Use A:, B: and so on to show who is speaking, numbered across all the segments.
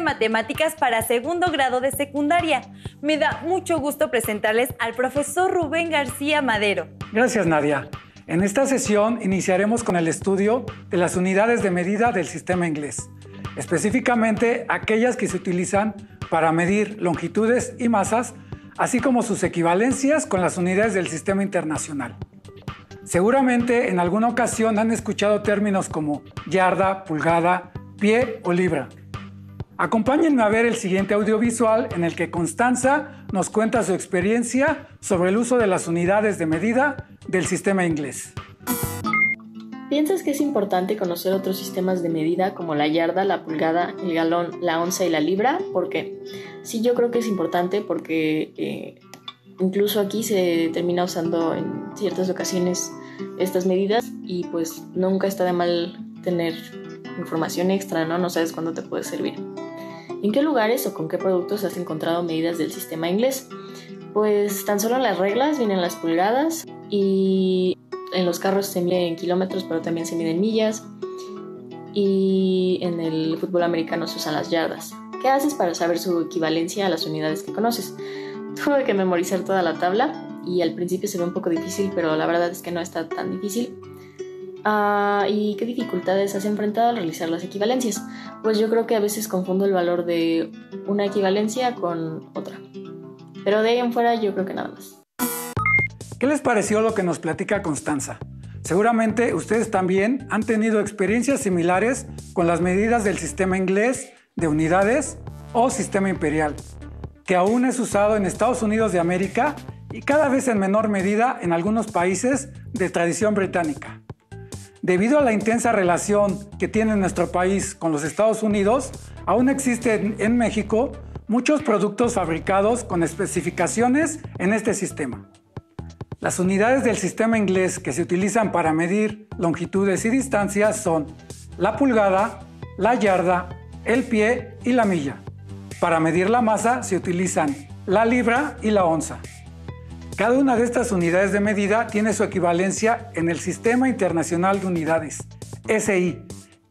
A: Matemáticas para segundo grado de secundaria. Me da mucho gusto presentarles al profesor Rubén García Madero.
B: Gracias, Nadia. En esta sesión iniciaremos con el estudio de las unidades de medida del sistema inglés, específicamente aquellas que se utilizan para medir longitudes y masas, así como sus equivalencias con las unidades del sistema internacional. Seguramente en alguna ocasión han escuchado términos como yarda, pulgada, pie o libra. Acompáñenme a ver el siguiente audiovisual en el que Constanza nos cuenta su experiencia sobre el uso de las unidades de medida del sistema inglés.
C: ¿Piensas que es importante conocer otros sistemas de medida como la yarda, la pulgada, el galón, la onza y la libra? ¿Por qué? Sí, yo creo que es importante porque incluso aquí se termina usando en ciertas ocasiones estas medidas y pues nunca está de mal tener información extra, ¿no? No sabes cuándo te puede servir. ¿En qué lugares o con qué productos has encontrado medidas del sistema inglés? Pues tan solo en las reglas vienen las pulgadas y en los carros se mide en kilómetros, pero también se mide en millas. Y en el fútbol americano se usan las yardas. ¿Qué haces para saber su equivalencia a las unidades que conoces? Tuve que memorizar toda la tabla y al principio se ve un poco difícil, pero la verdad es que no está tan difícil. ¿Y qué dificultades has enfrentado al realizar las equivalencias? Pues yo creo que a veces confundo el valor de una equivalencia con otra. Pero de ahí en fuera yo creo que nada más.
B: ¿Qué les pareció lo que nos platica Constanza? Seguramente ustedes también han tenido experiencias similares con las medidas del sistema inglés de unidades o sistema imperial, que aún es usado en Estados Unidos de América y cada vez en menor medida en algunos países de tradición británica. Debido a la intensa relación que tiene nuestro país con los Estados Unidos, aún existen en México muchos productos fabricados con especificaciones en este sistema. Las unidades del sistema inglés que se utilizan para medir longitudes y distancias son la pulgada, la yarda, el pie y la milla. Para medir la masa se utilizan la libra y la onza. Cada una de estas unidades de medida tiene su equivalencia en el Sistema Internacional de Unidades, SI,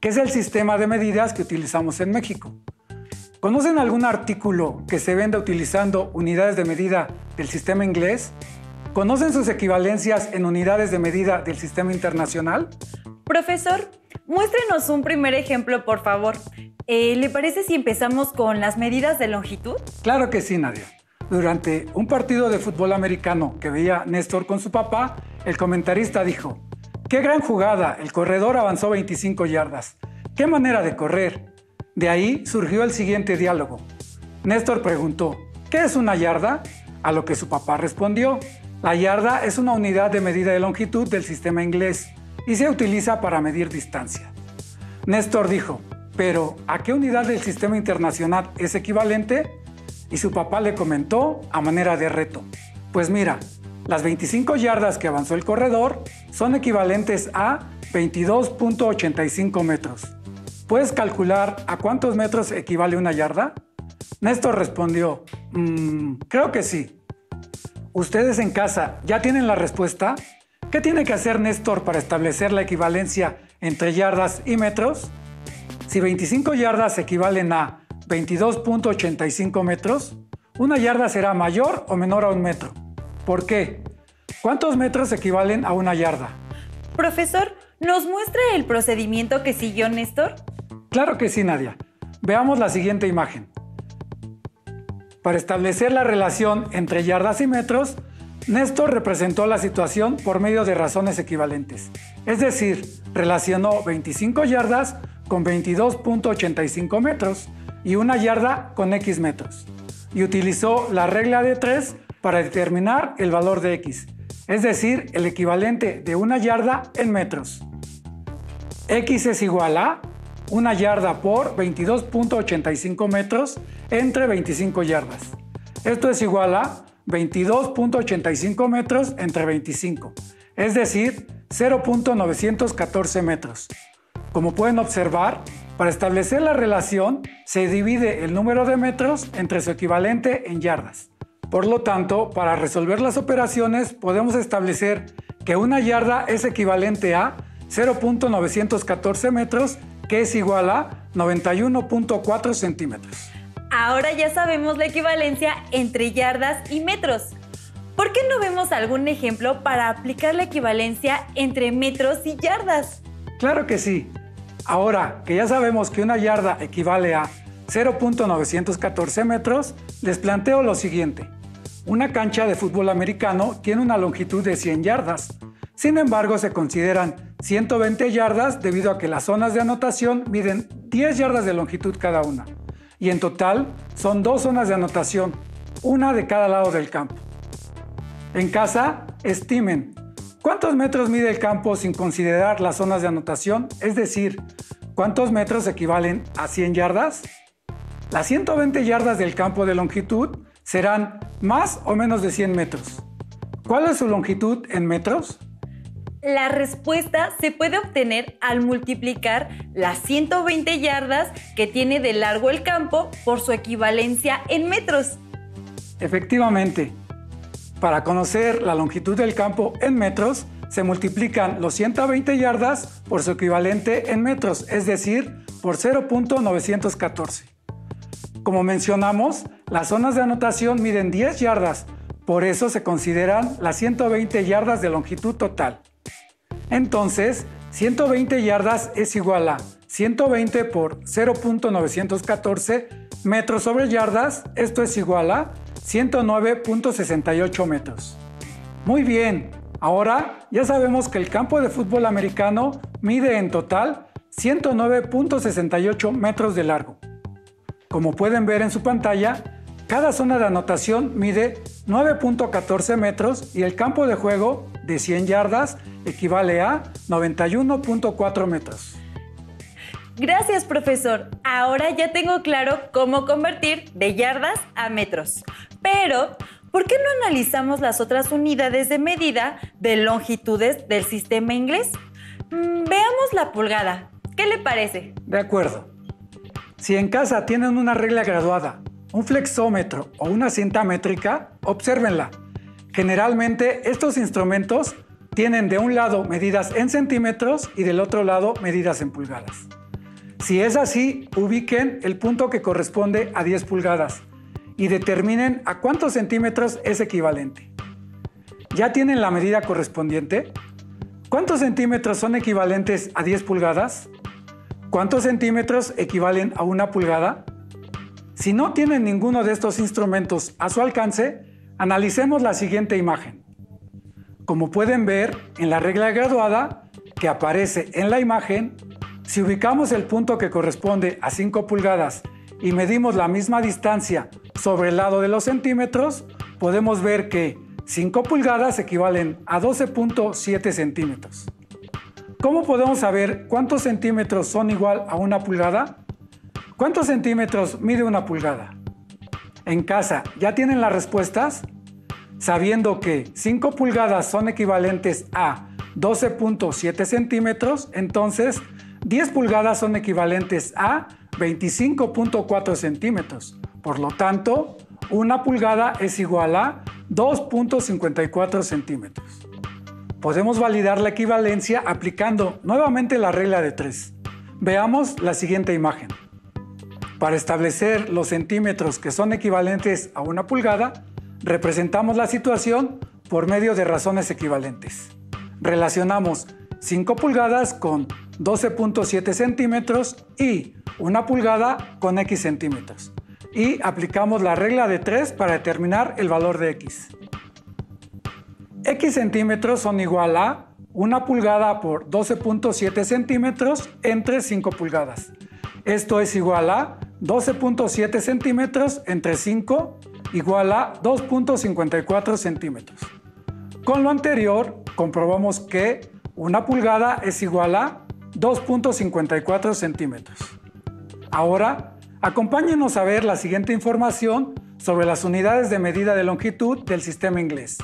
B: que es el sistema de medidas que utilizamos en México. ¿Conocen algún artículo que se venda utilizando unidades de medida del sistema inglés? ¿Conocen sus equivalencias en unidades de medida del sistema internacional?
A: Profesor, muéstrenos un primer ejemplo, por favor. ¿Le parece si empezamos con las medidas de longitud?
B: Claro que sí, Nadia. Durante un partido de fútbol americano que veía Néstor con su papá, el comentarista dijo: ¡qué gran jugada! El corredor avanzó 25 yardas. ¡Qué manera de correr! De ahí surgió el siguiente diálogo. Néstor preguntó: ¿qué es una yarda? A lo que su papá respondió: la yarda es una unidad de medida de longitud del sistema inglés y se utiliza para medir distancia. Néstor dijo: ¿pero a qué unidad del sistema internacional es equivalente? Y su papá le comentó a manera de reto: pues mira, las 25 yardas que avanzó el corredor son equivalentes a 22.85 metros. ¿Puedes calcular a cuántos metros equivale una yarda? Néstor respondió: creo que sí. ¿Ustedes en casa ya tienen la respuesta? ¿Qué tiene que hacer Néstor para establecer la equivalencia entre yardas y metros? Si 25 yardas equivalen a 22.85 metros, una yarda será mayor o menor a un metro. ¿Por qué? ¿Cuántos metros equivalen a una yarda?
A: Profesor, ¿nos muestra el procedimiento que siguió Néstor?
B: Claro que sí, Nadia. Veamos la siguiente imagen. Para establecer la relación entre yardas y metros, Néstor representó la situación por medio de razones equivalentes. Es decir, relacionó 25 yardas con 22.85 metros y una yarda con X metros. Y utilizó la regla de 3 para determinar el valor de X, es decir, el equivalente de una yarda en metros. X es igual a una yarda por 22.85 metros entre 25 yardas. Esto es igual a 22.85 metros entre 25, es decir, 0.914 metros. Como pueden observar, para establecer la relación se divide el número de metros entre su equivalente en yardas. Por lo tanto, para resolver las operaciones podemos establecer que una yarda es equivalente a 0.914 metros, que es igual a 91.4 centímetros.
A: Ahora ya sabemos la equivalencia entre yardas y metros. ¿Por qué no vemos algún ejemplo para aplicar la equivalencia entre metros y yardas?
B: Claro que sí. Ahora que ya sabemos que una yarda equivale a 0.914 metros, les planteo lo siguiente. Una cancha de fútbol americano tiene una longitud de 100 yardas. Sin embargo, se consideran 120 yardas debido a que las zonas de anotación miden 10 yardas de longitud cada una. Y en total son 2 zonas de anotación, una de cada lado del campo. En casa, estimen cuántos metros mide el campo sin considerar las zonas de anotación, es decir, ¿cuántos metros equivalen a 100 yardas? Las 120 yardas del campo de longitud serán más o menos de 100 metros. ¿Cuál es su longitud en metros?
A: La respuesta se puede obtener al multiplicar las 120 yardas que tiene de largo el campo por su equivalencia en metros.
B: Efectivamente, para conocer la longitud del campo en metros, se multiplican los 120 yardas por su equivalente en metros, es decir, por 0.914. Como mencionamos, las zonas de anotación miden 10 yardas, por eso se consideran las 120 yardas de longitud total. Entonces, 120 yardas es igual a 120 por 0.914 metros sobre yardas, esto es igual a 109.68 metros. Muy bien, ahora ya sabemos que el campo de fútbol americano mide en total 109.68 metros de largo. Como pueden ver en su pantalla, cada zona de anotación mide 9.14 metros y el campo de juego de 100 yardas equivale a 91.4 metros.
A: Gracias, profesor. Ahora ya tengo claro cómo convertir de yardas a metros. Pero, ¿por qué no analizamos las otras unidades de medida de longitudes del sistema inglés? Veamos la pulgada. ¿Qué le parece?
B: De acuerdo. Si en casa tienen una regla graduada, un flexómetro o una cinta métrica, obsérvenla. Generalmente estos instrumentos tienen de un lado medidas en centímetros y del otro lado medidas en pulgadas. Si es así, ubiquen el punto que corresponde a 10 pulgadas y determinen a cuántos centímetros es equivalente. ¿Ya tienen la medida correspondiente? ¿Cuántos centímetros son equivalentes a 10 pulgadas? ¿Cuántos centímetros equivalen a una pulgada? Si no tienen ninguno de estos instrumentos a su alcance, analicemos la siguiente imagen. Como pueden ver en la regla graduada que aparece en la imagen, si ubicamos el punto que corresponde a 5 pulgadas y medimos la misma distancia sobre el lado de los centímetros, podemos ver que 5 pulgadas equivalen a 12.7 centímetros. ¿Cómo podemos saber cuántos centímetros son igual a una pulgada? ¿Cuántos centímetros mide una pulgada? En casa, ¿ya tienen las respuestas? Sabiendo que 5 pulgadas son equivalentes a 12.7 centímetros, entonces 10 pulgadas son equivalentes a 25.4 centímetros. Por lo tanto, una pulgada es igual a 2.54 centímetros. Podemos validar la equivalencia aplicando nuevamente la regla de 3. Veamos la siguiente imagen. Para establecer los centímetros que son equivalentes a una pulgada, representamos la situación por medio de razones equivalentes. Relacionamos 5 pulgadas con 12.7 centímetros y una pulgada con x centímetros. Y aplicamos la regla de 3 para determinar el valor de x. X centímetros son igual a una pulgada por 12.7 centímetros entre 5 pulgadas. Esto es igual a 12.7 centímetros entre 5 igual a 2.54 centímetros. Con lo anterior, comprobamos que una pulgada es igual a 2.54 centímetros. Ahora, acompáñenos a ver la siguiente información sobre las unidades de medida de longitud del sistema inglés.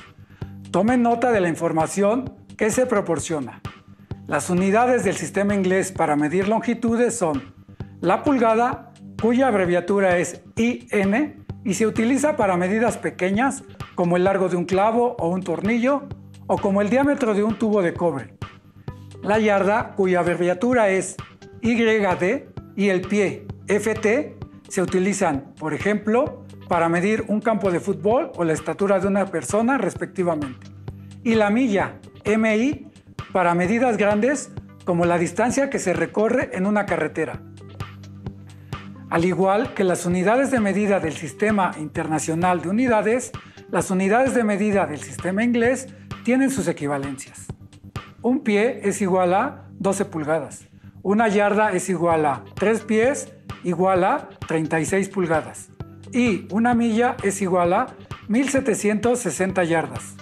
B: Tomen nota de la información que se proporciona. Las unidades del sistema inglés para medir longitudes son la pulgada, cuya abreviatura es IN, y se utiliza para medidas pequeñas como el largo de un clavo o un tornillo, o como el diámetro de un tubo de cobre. La yarda, cuya abreviatura es YD, y el pie FT se utilizan, por ejemplo, para medir un campo de fútbol o la estatura de una persona respectivamente. Y la milla MI para medidas grandes como la distancia que se recorre en una carretera. Al igual que las unidades de medida del Sistema Internacional de Unidades, las unidades de medida del sistema inglés tienen sus equivalencias. Un pie es igual a 12 pulgadas. Una yarda es igual a 3 pies igual a 36 pulgadas. Y una milla es igual a 1760 yardas.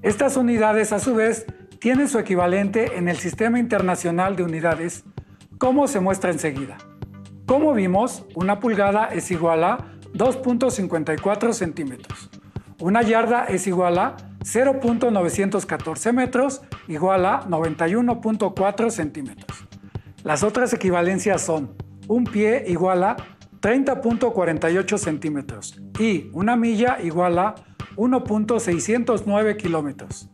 B: Estas unidades, a su vez, tienen su equivalente en el Sistema Internacional de Unidades, como se muestra enseguida. Como vimos, una pulgada es igual a 2.54 centímetros. Una yarda es igual a 0.914 metros, igual a 91.4 centímetros. Las otras equivalencias son un pie igual a 30.48 centímetros y una milla igual a 1.609 kilómetros.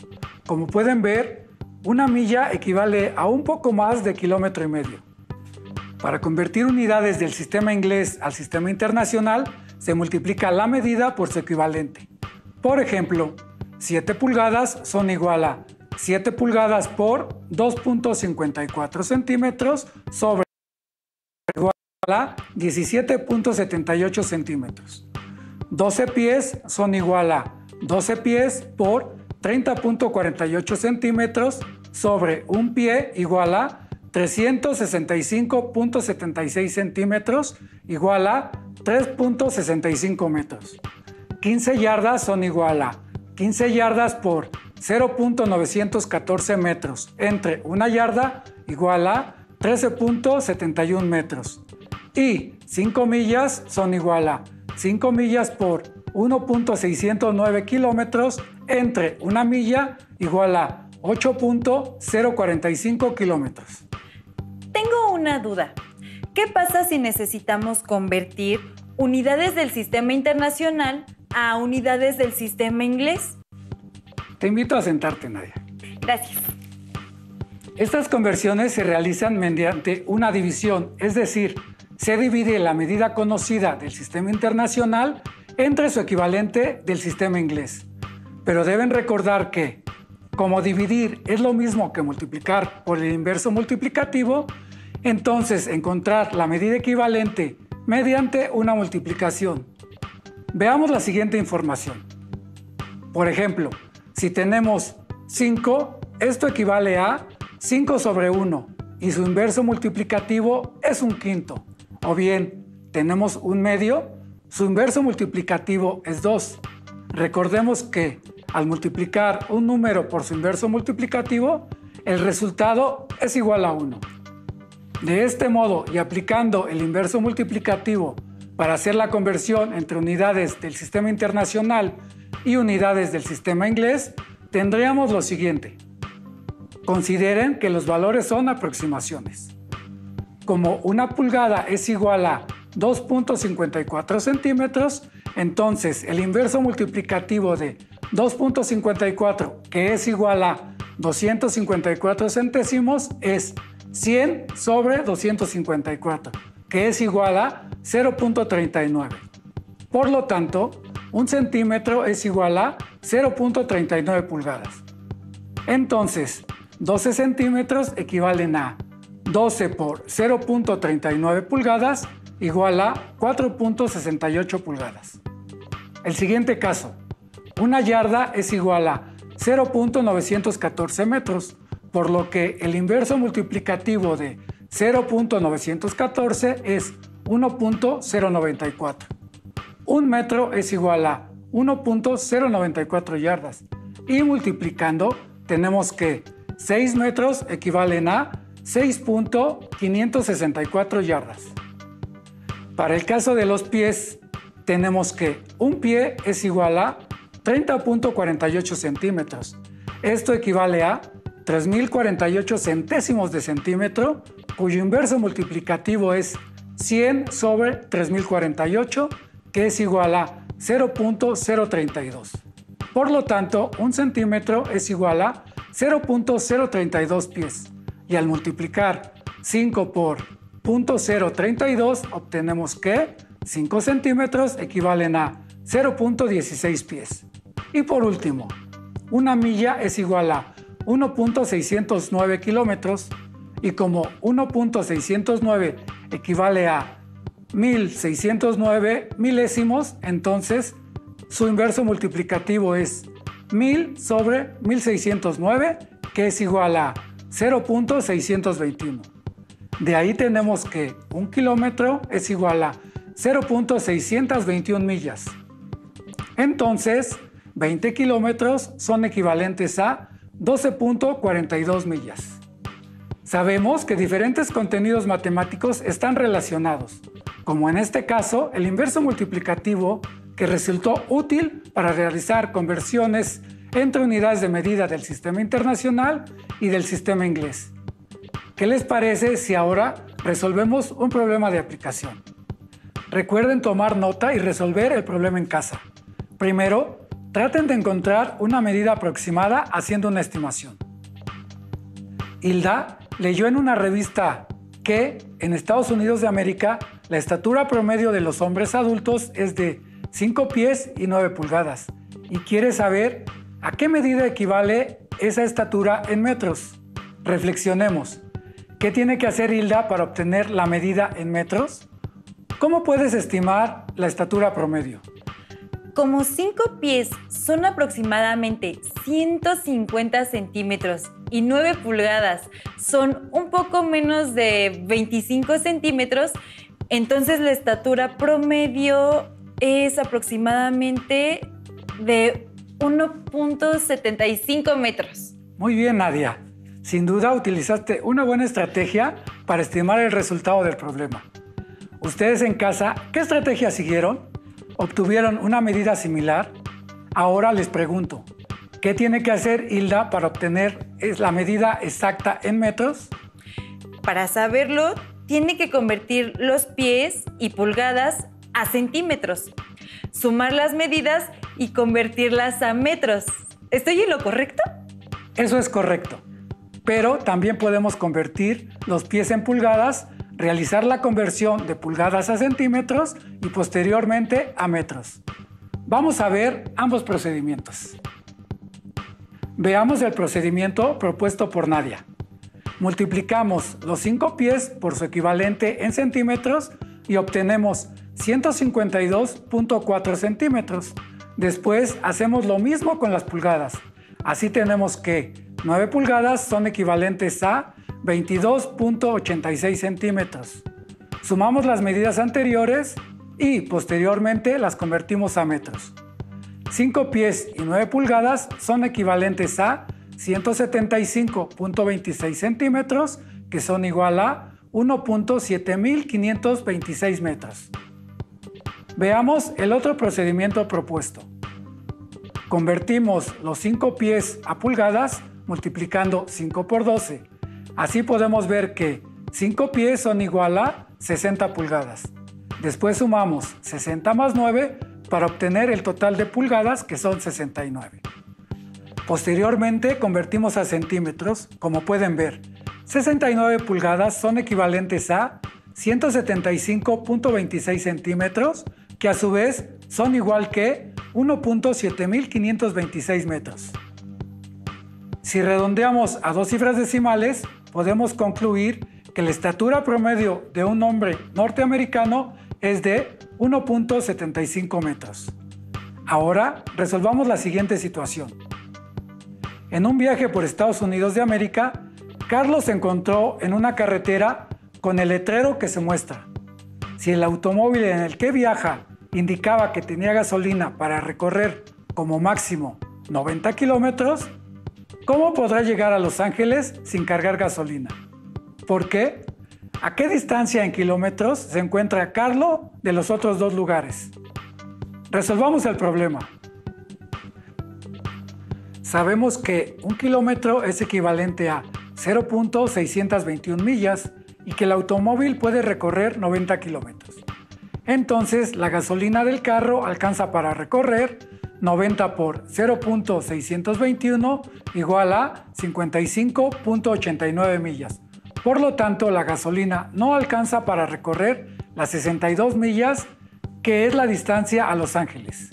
B: Como pueden ver, una milla equivale a un poco más de kilómetro y medio. Para convertir unidades del sistema inglés al sistema internacional, se multiplica la medida por su equivalente. Por ejemplo, 7 pulgadas son igual a 7 pulgadas por 2.54 centímetros sobre igual a 17.78 centímetros. 12 pies son igual a 12 pies por 30.48 centímetros sobre un pie igual a 365.76 centímetros igual a 3.65 metros. 15 yardas son igual a 15 yardas por 0.914 metros entre una yarda igual a 13.71 metros. Y 5 millas son igual a 5 millas por 1.609 kilómetros entre una milla igual a 8.045 kilómetros.
A: Tengo una duda. ¿Qué pasa si necesitamos convertir unidades del sistema internacional a unidades del sistema inglés?
B: Te invito a sentarte, Nadia.
A: Gracias.
B: Estas conversiones se realizan mediante una división, es decir, se divide la medida conocida del sistema internacional entre su equivalente del sistema inglés. Pero deben recordar que, como dividir es lo mismo que multiplicar por el inverso multiplicativo, entonces encontrar la medida equivalente mediante una multiplicación. Veamos la siguiente información. Por ejemplo, si tenemos 5, esto equivale a 5 sobre 1 y su inverso multiplicativo es un quinto. O bien, tenemos un medio, su inverso multiplicativo es 2. Recordemos que al multiplicar un número por su inverso multiplicativo, el resultado es igual a 1. De este modo, y aplicando el inverso multiplicativo para hacer la conversión entre unidades del sistema internacional y unidades del sistema inglés, tendríamos lo siguiente. Consideren que los valores son aproximaciones. Como una pulgada es igual a 2.54 centímetros, entonces el inverso multiplicativo de 2.54, que es igual a 254 centésimos, es 100 sobre 254, que es igual a 0.39. Por lo tanto, un centímetro es igual a 0.39 pulgadas. Entonces, 12 centímetros equivalen a 12 por 0.39 pulgadas igual a 4.68 pulgadas. El siguiente caso. Una yarda es igual a 0.914 metros, por lo que el inverso multiplicativo de 0.914 es 1.094. Un metro es igual a 1.094 yardas y multiplicando tenemos que 6 metros equivalen a 6.564 yardas. Para el caso de los pies, tenemos que un pie es igual a 30.48 centímetros. Esto equivale a 3.048 centésimos de centímetro, cuyo inverso multiplicativo es 100 sobre 3.048, que es igual a 0.032. Por lo tanto, un centímetro es igual a 0.032 pies. Y al multiplicar 5 por .032, obtenemos que 5 centímetros equivalen a 0.16 pies. Y por último, una milla es igual a 1.609 kilómetros, y como 1.609 equivale a 1609 milésimos, entonces su inverso multiplicativo es 1000 sobre 1609, que es igual a 0.621. De ahí tenemos que un kilómetro es igual a 0.621 millas. Entonces, 20 kilómetros son equivalentes a 12.42 millas. Sabemos que diferentes contenidos matemáticos están relacionados, como en este caso el inverso multiplicativo, que resultó útil para realizar conversiones entre unidades de medida del sistema internacional y del sistema inglés. ¿Qué les parece si ahora resolvemos un problema de aplicación? Recuerden tomar nota y resolver el problema en casa. Primero, traten de encontrar una medida aproximada haciendo una estimación. Hilda leyó en una revista que en Estados Unidos de América la estatura promedio de los hombres adultos es de 5 pies y 9 pulgadas y quiere saber a qué medida equivale esa estatura en metros. Reflexionemos. ¿Qué tiene que hacer Hilda para obtener la medida en metros? ¿Cómo puedes estimar la estatura promedio?
A: Como 5 pies son aproximadamente 150 centímetros y 9 pulgadas son un poco menos de 25 centímetros, entonces la estatura promedio es aproximadamente de 1.75 metros.
B: Muy bien, Nadia. Sin duda utilizaste una buena estrategia para estimar el resultado del problema. Ustedes en casa, ¿qué estrategia siguieron? ¿Obtuvieron una medida similar? Ahora les pregunto, ¿qué tiene que hacer Hilda para obtener la medida exacta en metros?
A: Para saberlo, tiene que convertir los pies y pulgadas a centímetros, sumar las medidas y convertirlas a metros. ¿Estoy en lo correcto?
B: Eso es correcto, pero también podemos convertir los pies en pulgadas, realizar la conversión de pulgadas a centímetros y posteriormente a metros. Vamos a ver ambos procedimientos. Veamos el procedimiento propuesto por Nadia. Multiplicamos los 5 pies por su equivalente en centímetros y obtenemos 152.4 centímetros. Después hacemos lo mismo con las pulgadas. Así tenemos que 9 pulgadas son equivalentes a 22.86 centímetros. Sumamos las medidas anteriores y posteriormente las convertimos a metros. 5 pies y 9 pulgadas son equivalentes a 175.26 centímetros, que son igual a 1.7526 metros. Veamos el otro procedimiento propuesto. Convertimos los 5 pies a pulgadas multiplicando 5 por 12. Así podemos ver que 5 pies son igual a 60 pulgadas. Después sumamos 60 más 9 para obtener el total de pulgadas, que son 69. Posteriormente convertimos a centímetros. Como pueden ver, 69 pulgadas son equivalentes a 175.26 centímetros, que a su vez son igual que 1.7526 metros. Si redondeamos a dos cifras decimales, podemos concluir que la estatura promedio de un hombre norteamericano es de 1.75 metros. Ahora resolvamos la siguiente situación. En un viaje por Estados Unidos de América, Carlos se encontró en una carretera con el letrero que se muestra. Si el automóvil en el que viaja indicaba que tenía gasolina para recorrer como máximo 90 kilómetros, ¿cómo podrá llegar a Los Ángeles sin cargar gasolina? ¿Por qué? ¿A qué distancia en kilómetros se encuentra Carlos de los otros dos lugares? Resolvamos el problema. Sabemos que un kilómetro es equivalente a 0.621 millas y que el automóvil puede recorrer 90 kilómetros. Entonces, la gasolina del carro alcanza para recorrer 90 por 0.621 igual a 55.89 millas, Por lo tanto, la gasolina no alcanza para recorrer las 62 millas, que es la distancia a Los Ángeles.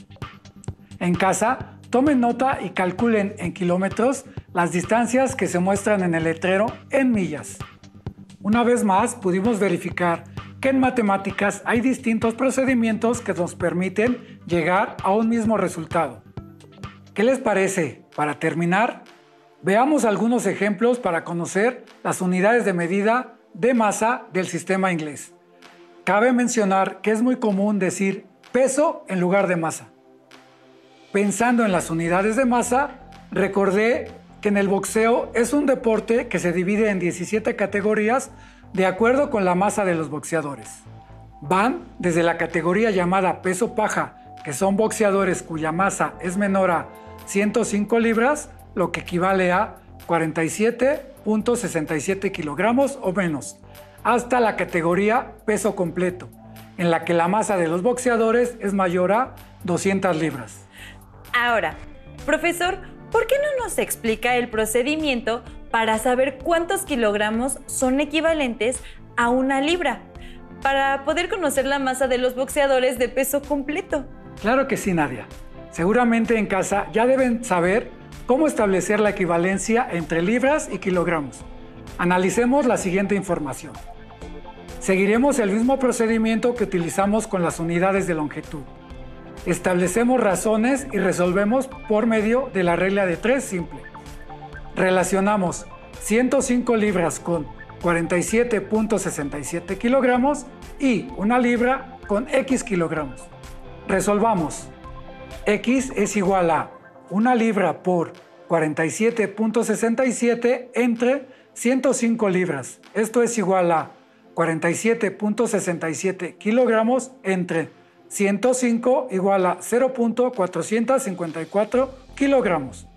B: En casa, tomen nota y calculen en kilómetros las distancias que se muestran en el letrero en millas. Una vez más, pudimos verificar que en matemáticas hay distintos procedimientos que nos permiten llegar a un mismo resultado. ¿Qué les parece? Para terminar, veamos algunos ejemplos para conocer las unidades de medida de masa del sistema inglés. Cabe mencionar que es muy común decir peso en lugar de masa. Pensando en las unidades de masa, recordé que en el boxeo es un deporte que se divide en 17 categorías de acuerdo con la masa de los boxeadores. Van desde la categoría llamada peso paja, que son boxeadores cuya masa es menor a 105 libras, lo que equivale a 47.67 kilogramos o menos, hasta la categoría peso completo, en la que la masa de los boxeadores es mayor a 200 libras.
A: Ahora, profesor, ¿por qué no nos explica el procedimiento para saber cuántos kilogramos son equivalentes a una libra, para poder conocer la masa de los boxeadores de peso completo?
B: Claro que sí, Nadia. Seguramente en casa ya deben saber cómo establecer la equivalencia entre libras y kilogramos. Analicemos la siguiente información. Seguiremos el mismo procedimiento que utilizamos con las unidades de longitud. Establecemos razones y resolvemos por medio de la regla de 3 simple. Relacionamos 105 libras con 47.67 kilogramos y una libra con X kilogramos. Resolvamos. X es igual a una libra por 47.67 entre 105 libras. Esto es igual a 47.67 kilogramos entre 105 igual a 0.454 kilogramos.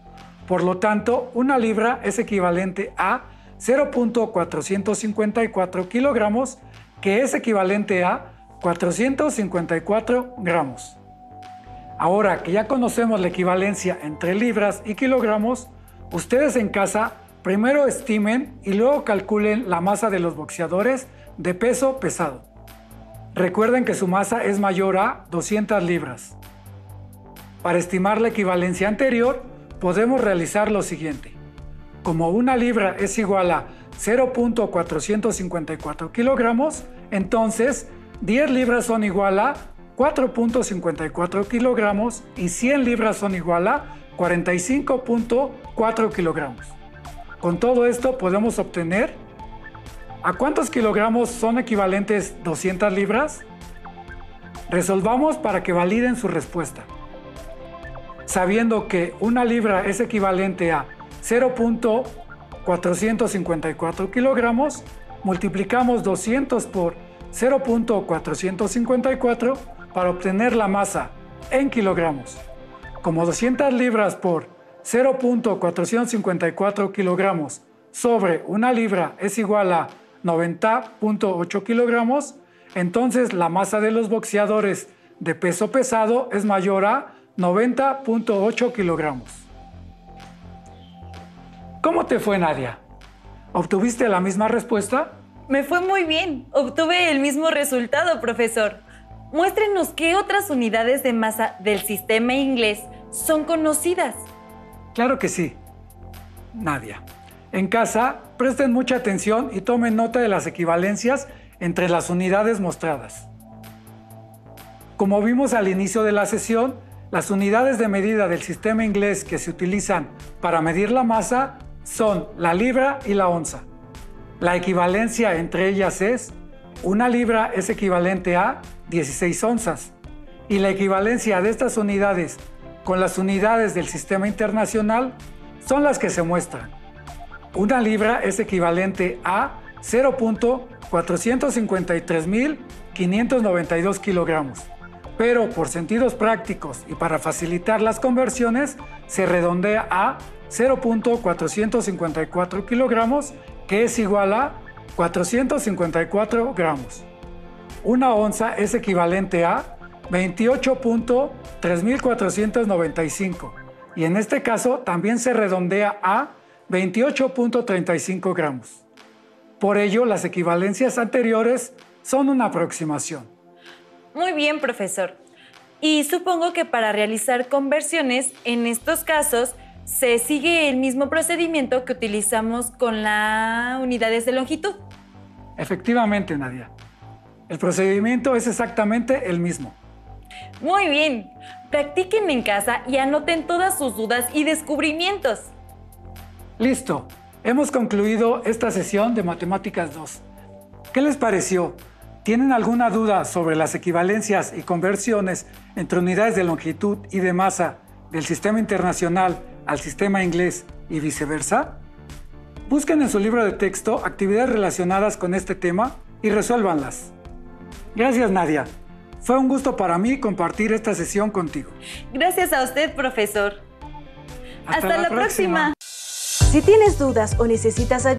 B: Por lo tanto, una libra es equivalente a 0.454 kilogramos, que es equivalente a 454 gramos. Ahora que ya conocemos la equivalencia entre libras y kilogramos, ustedes en casa primero estimen y luego calculen la masa de los boxeadores de peso pesado. Recuerden que su masa es mayor a 200 libras. Para estimar la equivalencia anterior, podemos realizar lo siguiente. Como una libra es igual a 0.454 kilogramos, entonces 10 libras son igual a 4.54 kilogramos y 100 libras son igual a 45.4 kilogramos. Con todo esto podemos obtener ¿a cuántos kilogramos son equivalentes 200 libras? Resolvamos para que validen su respuesta. Sabiendo que una libra es equivalente a 0.454 kilogramos, multiplicamos 200 por 0.454 para obtener la masa en kilogramos. Como 200 libras por 0.454 kilogramos sobre una libra es igual a 90.8 kilogramos, entonces la masa de los boxeadores de peso pesado es mayor a 90.8 kilogramos. ¿Cómo te fue, Nadia? ¿Obtuviste la misma respuesta?
A: Me fue muy bien. Obtuve el mismo resultado, profesor. Muéstrenos qué otras unidades de masa del sistema inglés son conocidas.
B: Claro que sí, Nadia. En casa, presten mucha atención y tomen nota de las equivalencias entre las unidades mostradas. Como vimos al inicio de la sesión, las unidades de medida del sistema inglés que se utilizan para medir la masa son la libra y la onza. La equivalencia entre ellas es: una libra es equivalente a 16 onzas, y la equivalencia de estas unidades con las unidades del sistema internacional son las que se muestran. Una libra es equivalente a 0.453.592 kilogramos, pero por sentidos prácticos y para facilitar las conversiones se redondea a 0.454 kilogramos, que es igual a 454 gramos. Una onza es equivalente a 28.3495 y en este caso también se redondea a 28.35 gramos. Por ello, las equivalencias anteriores son una aproximación.
A: Muy bien, profesor. Y supongo que para realizar conversiones, en estos casos, se sigue el mismo procedimiento que utilizamos con las unidades de longitud.
B: Efectivamente, Nadia. El procedimiento es exactamente el mismo.
A: Muy bien. Practiquen en casa y anoten todas sus dudas y descubrimientos.
B: Listo. Hemos concluido esta sesión de Matemáticas 2. ¿Qué les pareció? ¿Tienen alguna duda sobre las equivalencias y conversiones entre unidades de longitud y de masa del sistema internacional al sistema inglés y viceversa? Busquen en su libro de texto actividades relacionadas con este tema y resuélvanlas. Gracias, Nadia. Fue un gusto para mí compartir esta sesión contigo.
A: Gracias a usted, profesor. Hasta la próxima.
D: Si tienes dudas o necesitas ayuda,